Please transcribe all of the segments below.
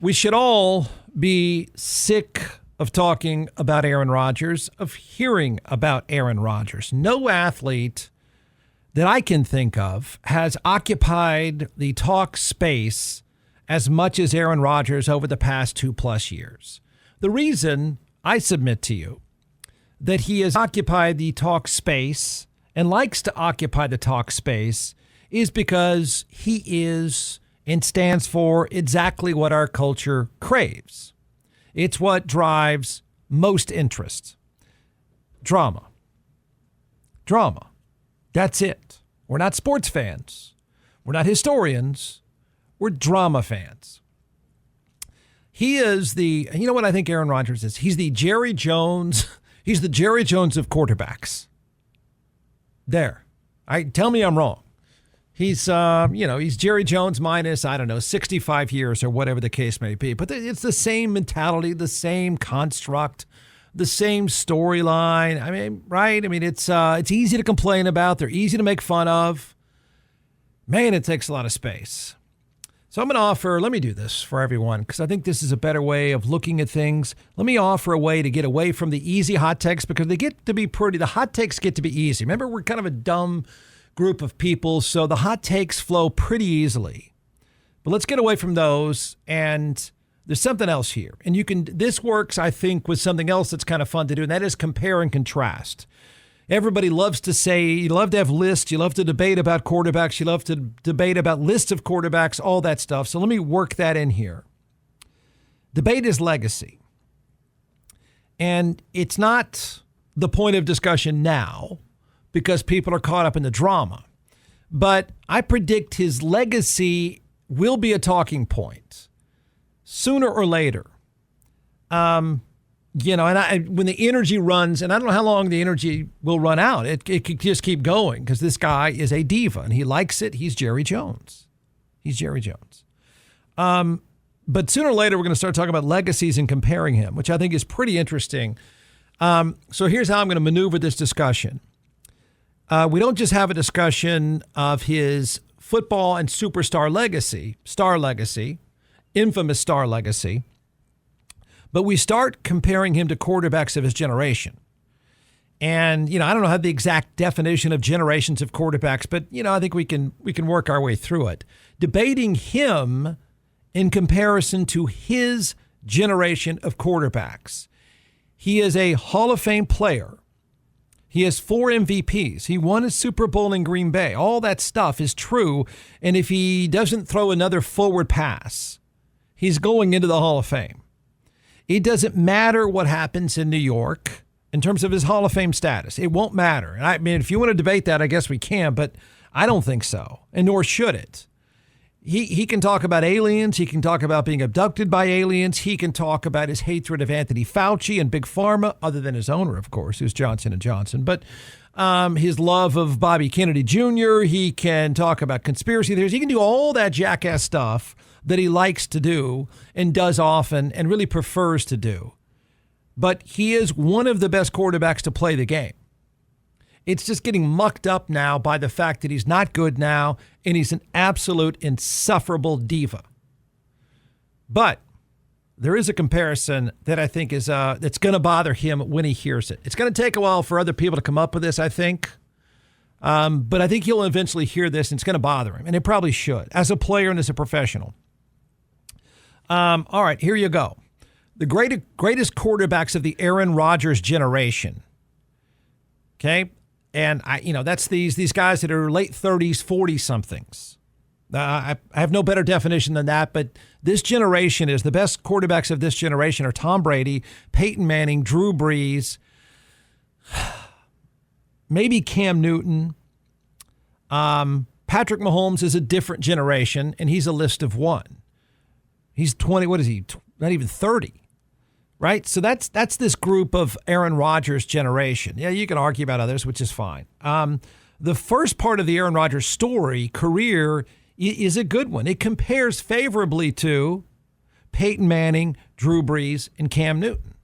We should all be sick of talking about Aaron Rodgers, of hearing about Aaron Rodgers. No athlete that I can think of has occupied the talk space as much as Aaron Rodgers over the past 2+ years. The reason I submit to you that he has occupied the talk space and likes to occupy the talk space is because he is and stands for exactly what our culture craves. It's what drives most interest. Drama. Drama. That's it. We're not sports fans. We're not historians. We're drama fans. He is you know what I think Aaron Rodgers is? He's the Jerry Jones. He's the Jerry Jones of quarterbacks. There. Tell me I'm wrong. He's Jerry Jones minus, 65 years or whatever the case may be. But it's the same mentality, the same construct, the same storyline. I mean, right? I mean, it's easy to complain about. They're easy to make fun of. Man, it takes a lot of space. So I'm going to let me do this for everyone because I think this is a better way of looking at things. Let me offer a way to get away from the easy hot takes because they get to be the hot takes get to be easy. Remember, we're kind of a dumb group of people, so the hot takes flow pretty easily. But let's get away from those, and there's something else here. And this works, I think, with something else that's kind of fun to do, and that is compare and contrast. Everybody loves to say, you love to have lists, you love to debate about quarterbacks, you love to debate about lists of quarterbacks, all that stuff. So let me work that in here. Debate is legacy. And it's not the point of discussion now, because people are caught up in the drama. But I predict his legacy will be a talking point sooner or later. And when the energy runs, and I don't know how long the energy will run out. It could just keep going because this guy is a diva and he likes it. He's Jerry Jones. But sooner or later, we're going to start talking about legacies and comparing him, which I think is pretty interesting. So here's how I'm going to maneuver this discussion. We don't just have a discussion of his football and superstar legacy, infamous star legacy, but we start comparing him to quarterbacks of his generation. And, I don't know how the exact definition of generations of quarterbacks, but, I think we can work our way through it. Debating him in comparison to his generation of quarterbacks. He is a Hall of Fame player. He has 4 MVPs. He won a Super Bowl in Green Bay. All that stuff is true. And if he doesn't throw another forward pass, he's going into the Hall of Fame. It doesn't matter what happens in New York in terms of his Hall of Fame status. It won't matter. And I mean, if you want to debate that, I guess we can, but I don't think so. And nor should it. He can talk about aliens. He can talk about being abducted by aliens. He can talk about his hatred of Anthony Fauci and Big Pharma, other than his owner, of course, who's Johnson & Johnson. But his love of Bobby Kennedy Jr., he can talk about conspiracy theories. He can do all that jackass stuff that he likes to do and does often and really prefers to do. But he is one of the best quarterbacks to play the game. It's just getting mucked up now by the fact that he's not good now and he's an absolute insufferable diva. But there is a comparison that I think is that's going to bother him when he hears it. It's going to take a while for other people to come up with this, I think. But I think he'll eventually hear this and it's going to bother him. And it probably should, as a player and as a professional. All right, here you go. The greatest quarterbacks of the Aaron Rodgers generation. Okay? And that's these guys that are late 30s, 40-somethings. I have no better definition than that, but this generation is the best quarterbacks of this generation are Tom Brady, Peyton Manning, Drew Brees, maybe Cam Newton. Patrick Mahomes is a different generation, and he's a list of one. He's 20, what is he? Not even 30. Right? So that's this group of Aaron Rodgers generation. Yeah, you can argue about others, which is fine. The first part of the Aaron Rodgers story, career, is a good one. It compares favorably to Peyton Manning, Drew Brees, and Cam Newton.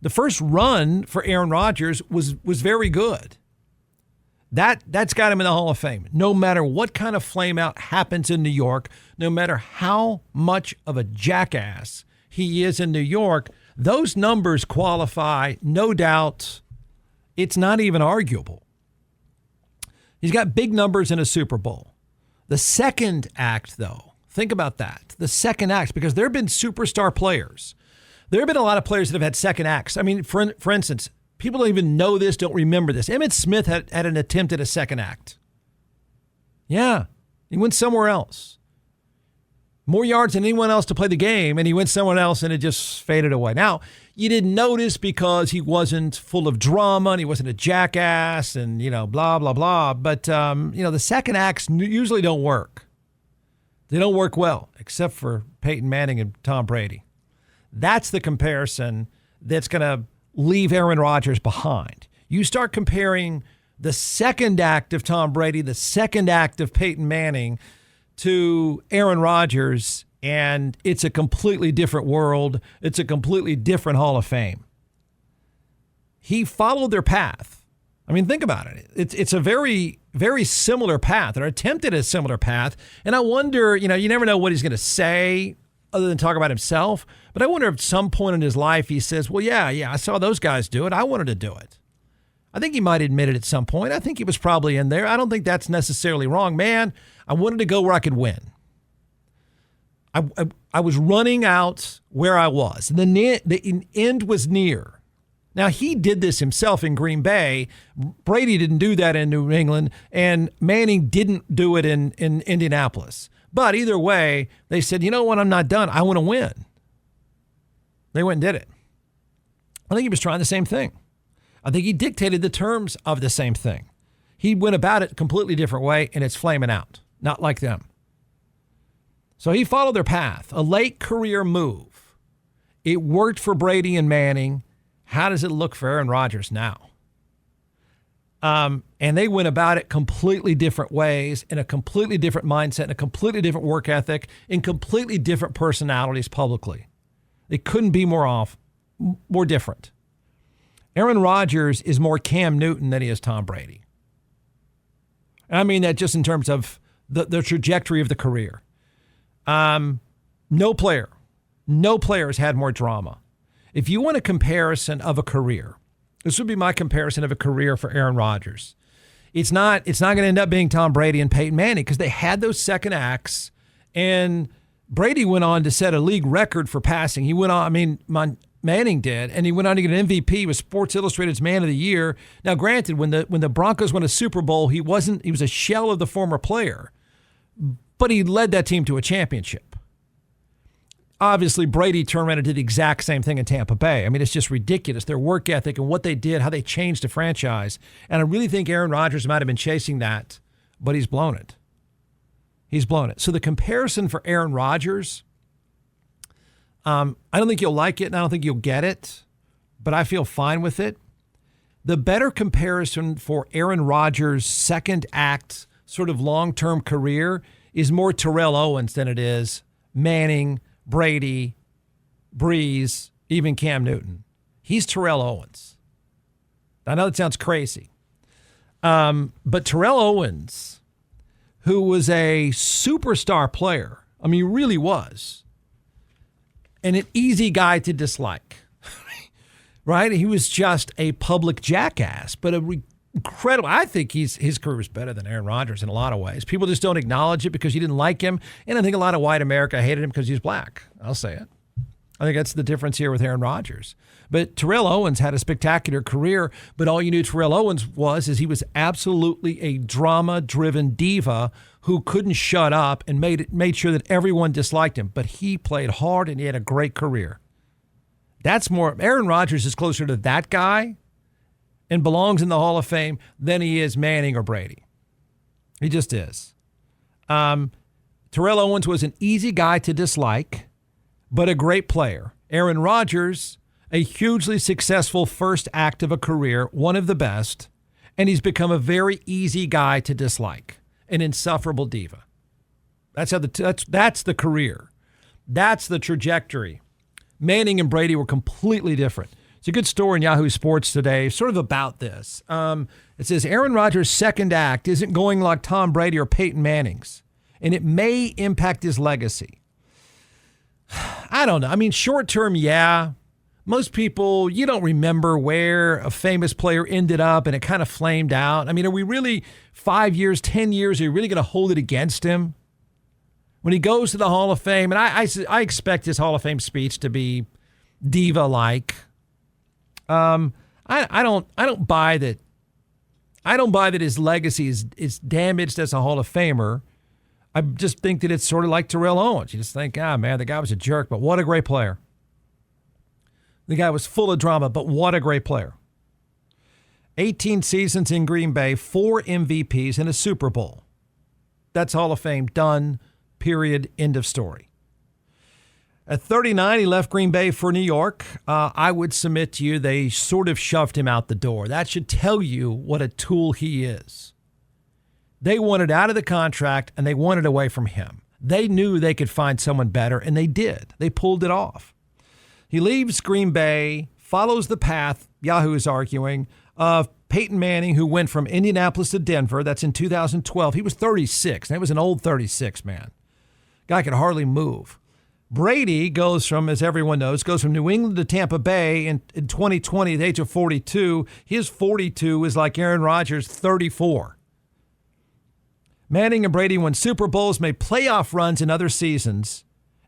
The first run for Aaron Rodgers was very good. That's got him in the Hall of Fame. No matter what kind of flame out happens in New York, no matter how much of a jackass he is in New York, those numbers qualify, no doubt. It's not even arguable. He's got big numbers in a Super Bowl. The second act, though, think about that. The second act, because there have been superstar players. There have been a lot of players that have had second acts. I mean, for instance, people don't even know this, don't remember this. Emmitt Smith had an attempt at a second act. Yeah, he went somewhere else. More yards than anyone else to play the game, and he went somewhere else, and it just faded away. Now, you didn't notice because he wasn't full of drama, and he wasn't a jackass, and, blah, blah, blah. But, the second acts usually don't work. They don't work well, except for Peyton Manning and Tom Brady. That's the comparison that's going to leave Aaron Rodgers behind. You start comparing the second act of Tom Brady, the second act of Peyton Manning to Aaron Rodgers, and it's a completely different world. It's a completely different Hall of Fame. He followed their path. I mean, think about it. It's a very, very similar path, or attempted a similar path. And I wonder, you never know what he's going to say other than talk about himself. But I wonder if at some point in his life he says, well, yeah, I saw those guys do it. I wanted to do it. I think he might admit it at some point. I think he was probably in there. I don't think that's necessarily wrong. Man, I wanted to go where I could win. I was running out where I was. And the end was near. Now, he did this himself in Green Bay. Brady didn't do that in New England, and Manning didn't do it in Indianapolis. But either way, they said, you know what, I'm not done. I want to win. They went and did it. I think he was trying the same thing. I think he dictated the terms of the same thing. He went about it a completely different way, and it's flaming out. Not like them. So he followed their path, a late career move. It worked for Brady and Manning. How does it look for Aaron Rodgers now? And they went about it completely different ways, in a completely different mindset, in a completely different work ethic, in completely different personalities publicly. They couldn't be more different. Aaron Rodgers is more Cam Newton than he is Tom Brady. I mean that just in terms of the trajectory of the career. No player has had more drama. If you want a comparison of a career, this would be my comparison of a career for Aaron Rodgers. It's not going to end up being Tom Brady and Peyton Manning because they had those second acts, and Brady went on to set a league record for passing. He went on, Manning did, and he went on to get an MVP, with Sports Illustrated's Man of the Year. Now, granted, when the Broncos won a Super Bowl, he was a shell of the former player, but he led that team to a championship. Obviously, Brady turned around and did the exact same thing in Tampa Bay. I mean, it's just ridiculous, their work ethic and what they did, how they changed the franchise. And I really think Aaron Rodgers might have been chasing that, but he's blown it. He's blown it. So the comparison for Aaron Rodgers, I don't think you'll like it, and I don't think you'll get it, but I feel fine with it. The better comparison for Aaron Rodgers' second act, sort of long-term career, is more Terrell Owens than it is Manning, Brady, Breeze, even Cam Newton. He's Terrell Owens. I know that sounds crazy. But Terrell Owens, who was a superstar player, I mean, he really was, and an easy guy to dislike, right? He was just a public jackass, but incredible. I think his career was better than Aaron Rodgers in a lot of ways. People just don't acknowledge it because you didn't like him. And I think a lot of white America hated him because he's black. I'll say it. I think that's the difference here with Aaron Rodgers. But Terrell Owens had a spectacular career, but all you knew Terrell Owens is he was absolutely a drama-driven diva who couldn't shut up and made sure that everyone disliked him. But he played hard and he had a great career. Aaron Rodgers is closer to that guy and belongs in the Hall of Fame than he is Manning or Brady. He just is. Terrell Owens was an easy guy to dislike, but a great player. Aaron Rodgers, a hugely successful first act of a career, one of the best, and he's become a very easy guy to dislike, an insufferable diva. That's the career. That's the trajectory. Manning and Brady were completely different. It's a good story in Yahoo Sports today, sort of about this. It says Aaron Rodgers' second act isn't going like Tom Brady or Peyton Manning's, and it may impact his legacy. I don't know. I mean, short term, yeah. Most people, you don't remember where a famous player ended up and it kind of flamed out. I mean, are we really 5 years, 10 years, are you really going to hold it against him? When he goes to the Hall of Fame, and I expect his Hall of Fame speech to be diva-like. I don't buy that. I don't buy that his legacy is damaged as a Hall of Famer. I just think that it's sort of like Terrell Owens. You just think, man, the guy was a jerk, but what a great player. The guy was full of drama, but what a great player. 18 seasons in Green Bay, 4 MVPs, and a Super Bowl. That's Hall of Fame done, period, end of story. At 39, he left Green Bay for New York. I would submit to you they sort of shoved him out the door. That should tell you what a tool he is. They wanted out of the contract, and they wanted away from him. They knew they could find someone better, and they did. They pulled it off. He leaves Green Bay, follows the path, Yahoo is arguing, of Peyton Manning, who went from Indianapolis to Denver. That's in 2012. He was 36. That was an old 36, man. Guy could hardly move. Brady goes from, as everyone knows, goes from New England to Tampa Bay in 2020 at the age of 42. His 42 is like Aaron Rodgers' 34. Manning and Brady won Super Bowls, made playoff runs in other seasons,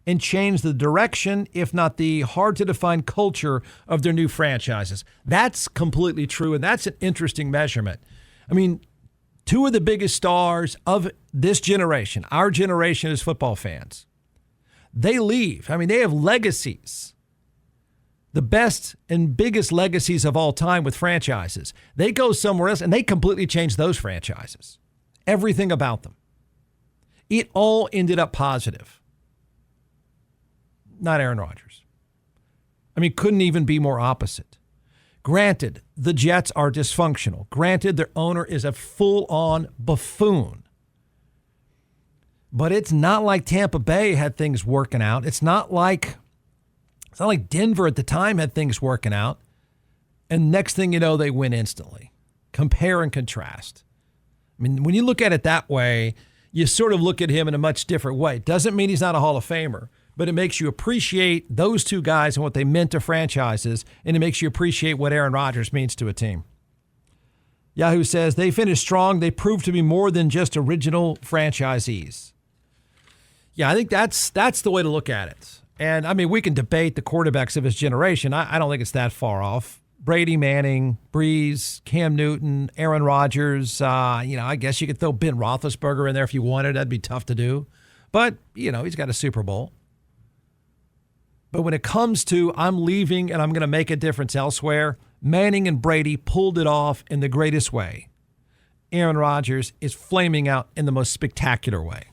and changed the direction, if not the hard-to-define culture of their new franchises. That's completely true, and that's an interesting measurement. I mean, two of the biggest stars of this generation, our generation as football fans, they leave. I mean, they have legacies, the best and biggest legacies of all time with franchises. They go somewhere else, and they completely change those franchises. Everything about them. It all ended up positive. Not Aaron Rodgers. I mean, couldn't even be more opposite. Granted, the Jets are dysfunctional. Granted, their owner is a full-on buffoon. But it's not like Tampa Bay had things working out. It's not like Denver at the time had things working out. And next thing you know, they win instantly. Compare and contrast. I mean, when you look at it that way, you sort of look at him in a much different way. Doesn't mean he's not a Hall of Famer, but it makes you appreciate those two guys and what they meant to franchises, and it makes you appreciate what Aaron Rodgers means to a team. Yahoo says they finished strong. They proved to be more than just original franchisees. Yeah, I think that's the way to look at it. And, I mean, we can debate the quarterbacks of his generation. I don't think it's that far off. Brady, Manning, Breeze, Cam Newton, Aaron Rodgers. I guess you could throw Ben Roethlisberger in there if you wanted. That'd be tough to do. But, he's got a Super Bowl. But when it comes to I'm leaving and I'm going to make a difference elsewhere, Manning and Brady pulled it off in the greatest way. Aaron Rodgers is flaming out in the most spectacular way.